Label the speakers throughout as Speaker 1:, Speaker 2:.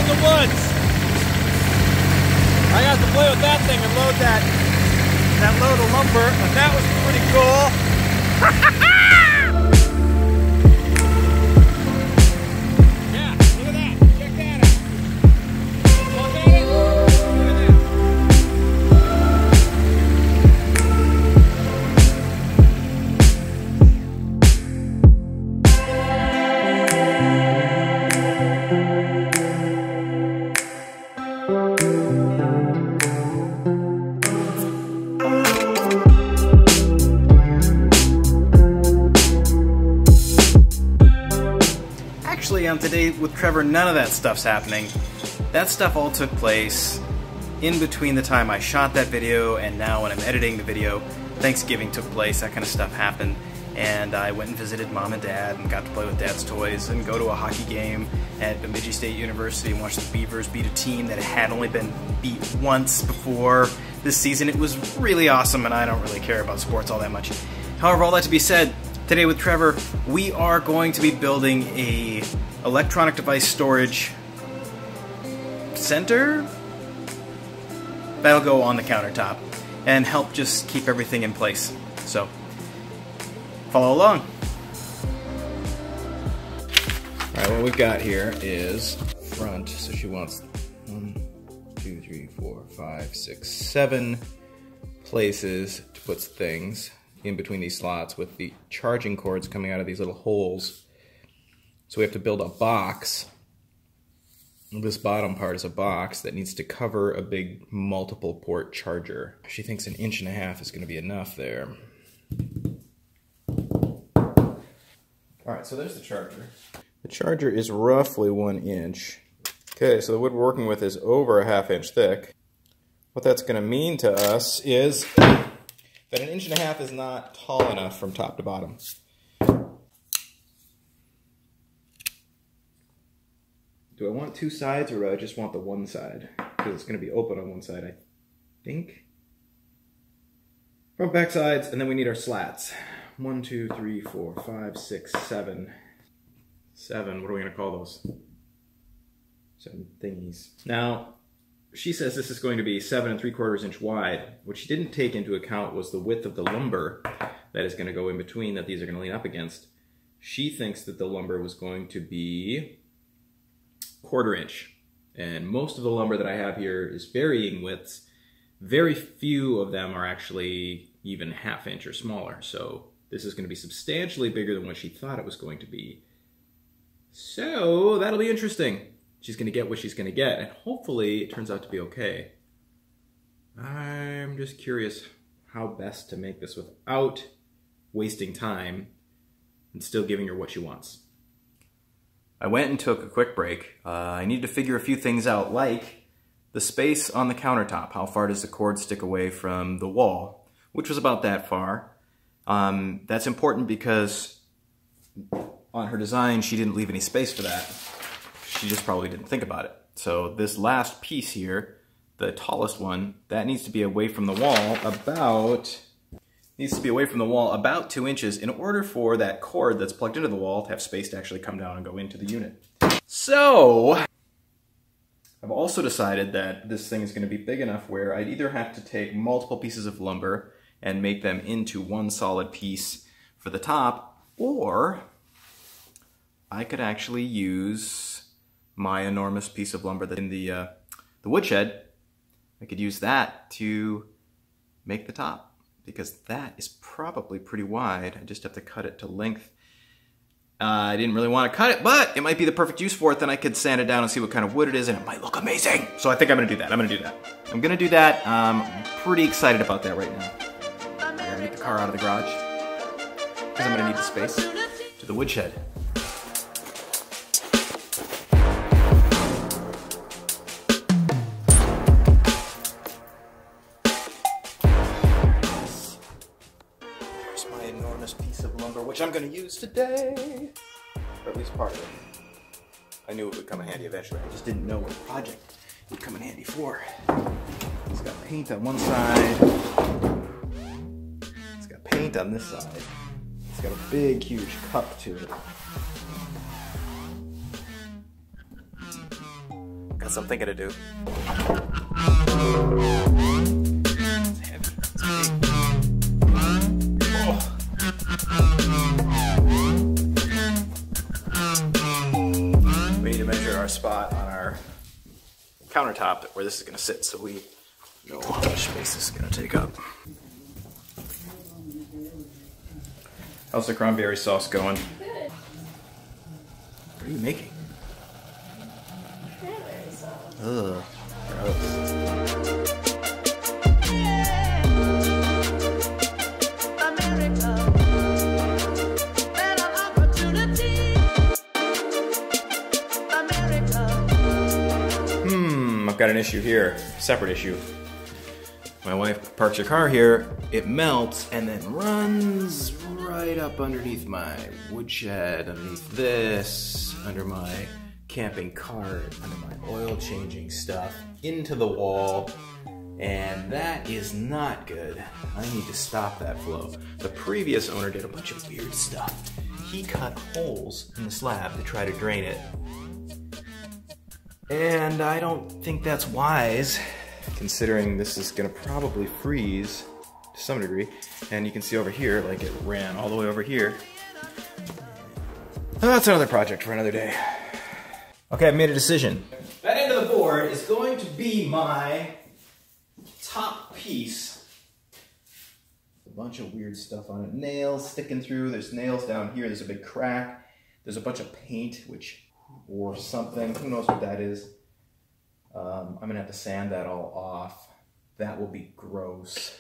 Speaker 1: in the woods. I got to play with that thing and load that load of lumber, and that was pretty cool. Yeah, look at that. Check that out. Look at it. Look at that. Actually, on Today with Trevor, none of that stuff's happening. That stuff all took place in between the time I shot that video and now when I'm editing the video. Thanksgiving took place, that kind of stuff happened, and I went and visited Mom and Dad and got to play with Dad's toys and go to a hockey game at Bemidji State University and watch the Beavers beat a team that had only been beat once before this season. It was really awesome, and I don't really care about sports all that much. However, all that to be said, today with Trevor, we are going to be building a electronic device storage center that'll go on the countertop and help just keep everything in place. So, follow along. Alright, what we've got here is front, so she wants 1, 2, 3, 4, 5, 6, 7 places to put things in between these slots with the charging cords coming out of these little holes. So we have to build a box. This bottom part is a box that needs to cover a big multiple port charger. She thinks 1.5 inches is going to be enough there. Alright, so there's the charger. The charger is roughly 1 inch. Okay, so the wood we're working with is over 1/2 inch thick. What that's going to mean to us is that 1.5 inches is not tall enough from top to bottom. Do I want 2 sides or do I just want the one side? Because it's going to be open on one side, I think. Front, back sides, and then we need our slats. 1, 2, 3, 4, 5, 6, 7. 7, what are we going to call those? 7 thingies. Now, she says this is going to be 7 3/4 inch wide. What she didn't take into account was the width of the lumber that is going to go in between that these are going to lean up against. She thinks that the lumber was going to be 1/4 inch. And most of the lumber that I have here is varying widths. Very few of them are actually even 1/2 inch or smaller. So this is going to be substantially bigger than what she thought it was going to be. So that'll be interesting. She's going to get what she's going to get, and hopefully it turns out to be okay. I'm just curious how best to make this without wasting time and still giving her what she wants. I went and took a quick break. I needed to figure a few things out, like the space on the countertop. How far does the cord stick away from the wall? Which was about that far. That's important because on her design, she didn't leave any space for that. She just probably didn't think about it. So this last piece here, the tallest one, that needs to be away from the wall about 2 inches in order for that cord that's plugged into the wall to have space to actually come down and go into the unit. So I've also decided that this thing is going to be big enough where I'd either have to take multiple pieces of lumber and make them into one solid piece for the top, or I could actually use my enormous piece of lumber that's in the woodshed. I could use that to make the top, because that is probably pretty wide. I just have to cut it to length. I didn't really want to cut it, but it might be the perfect use for it. Then I could sand it down and see what kind of wood it is, and it might look amazing. So I think I'm gonna do that. I'm gonna do that. I'm pretty excited about that right now. I'm gonna get the car out of the garage, because I'm gonna need the space, to the woodshed. Piece of lumber, which I'm going to use today, or at least part of it. I knew it would come in handy eventually. I just didn't know what project it would come in handy for. It's got paint on one side. It's got paint on this side. It's got a big, huge cup to it. Got some thinking to do. It's heavy. It's big. Oh. We need to measure our spot on our countertop where this is going to sit so we know how much space this is going to take up. How's the cranberry sauce going?
Speaker 2: Good.
Speaker 1: What are you making?
Speaker 2: Cranberry sauce.
Speaker 1: Ugh, gross. I've got an issue here, separate issue. My wife parks her car here, it melts and then runs right up underneath my woodshed, underneath this, under my camping cart, under my oil changing stuff, into the wall, and that is not good. I need to stop that flow. The previous owner did a bunch of weird stuff. He cut holes in the slab to try to drain it. And I don't think that's wise, considering this is gonna probably freeze to some degree. And you can see over here, like it ran all the way over here. Oh, that's another project for another day. Okay, I've made a decision. That end of the board is going to be my top piece. A bunch of weird stuff on it. Nails sticking through, there's nails down here, there's a big crack. There's a bunch of paint, or something, who knows what that is. I'm gonna have to sand that all off. That will be gross.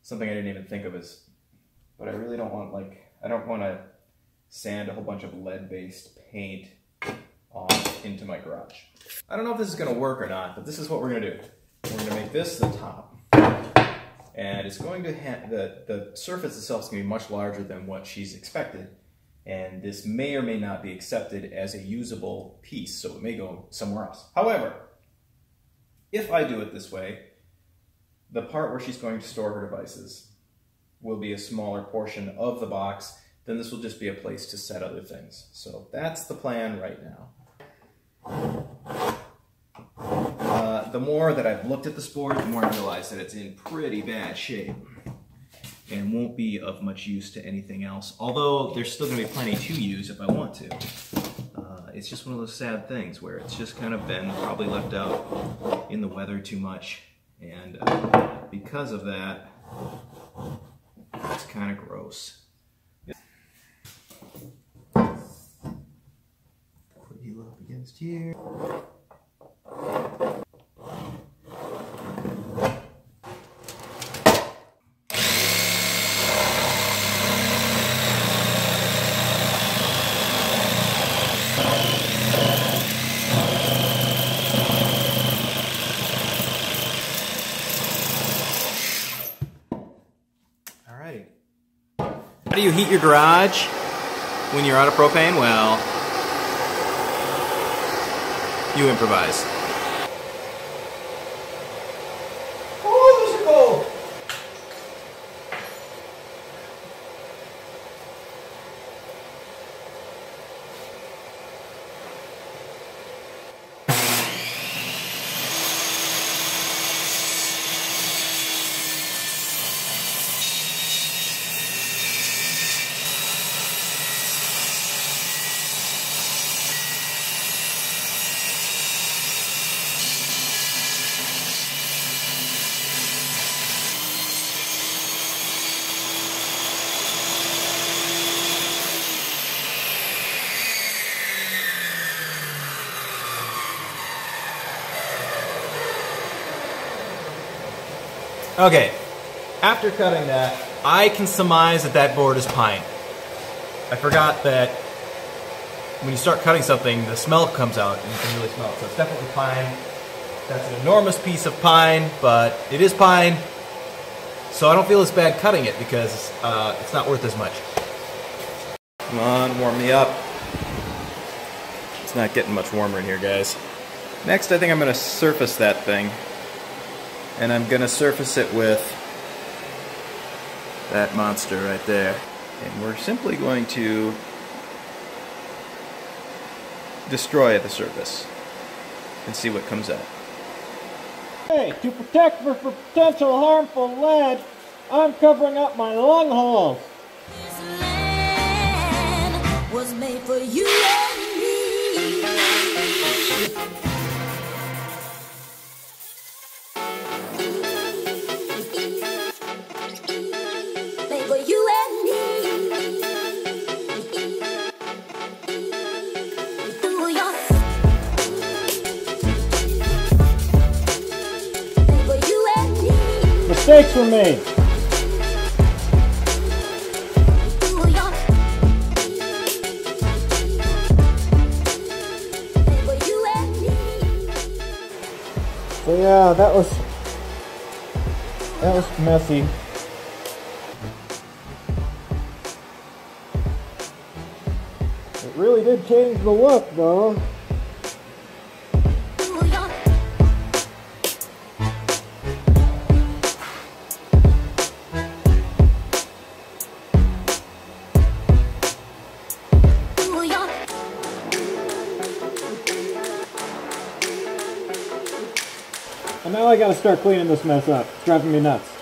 Speaker 1: Something I didn't even think of is, but I really don't want, I don't want to sand a whole bunch of lead-based paint off into my garage. I don't know if this is gonna work or not, but this is what we're gonna do. We're gonna make this the top. And it's going to the surface itself is gonna be much larger than what she's expected. And this may or may not be accepted as a usable piece, so it may go somewhere else. However, if I do it this way, the part where she's going to store her devices will be a smaller portion of the box, then this will just be a place to set other things. So that's the plan right now. The more that I've looked at this board, the more I realize that it's in pretty bad shape and won't be of much use to anything else. Although there's still gonna be plenty to use if I want to. It's just one of those sad things where it's just kind of been probably left out in the weather too much. And because of that, it's kind of gross. Put you up against here. How do you heat your garage when you're out of propane? Well, you improvise. Oh, those are cold! Okay, after cutting that, I can surmise that that board is pine. I forgot that when you start cutting something, the smell comes out and you can really smell it. So it's definitely pine. That's an enormous piece of pine, but it is pine. So I don't feel as bad cutting it because it's not worth as much. Come on, warm me up. It's not getting much warmer in here, guys. Next, I think I'm gonna surface that thing. And I'm gonna surface it with that monster right there. And we're simply going to destroy the surface. and see what comes up.
Speaker 2: Hey, to protect from potential harmful lead, I'm covering up my lung holes.
Speaker 3: This land was made for you and me. Made for you and me. Through your made for you and me.
Speaker 2: Mistakes were made.
Speaker 3: Through your made for you and me.
Speaker 2: So yeah, that was messy. It really did change the look though.
Speaker 3: Through your through your
Speaker 2: And now I gotta start cleaning this mess up. It's driving me nuts.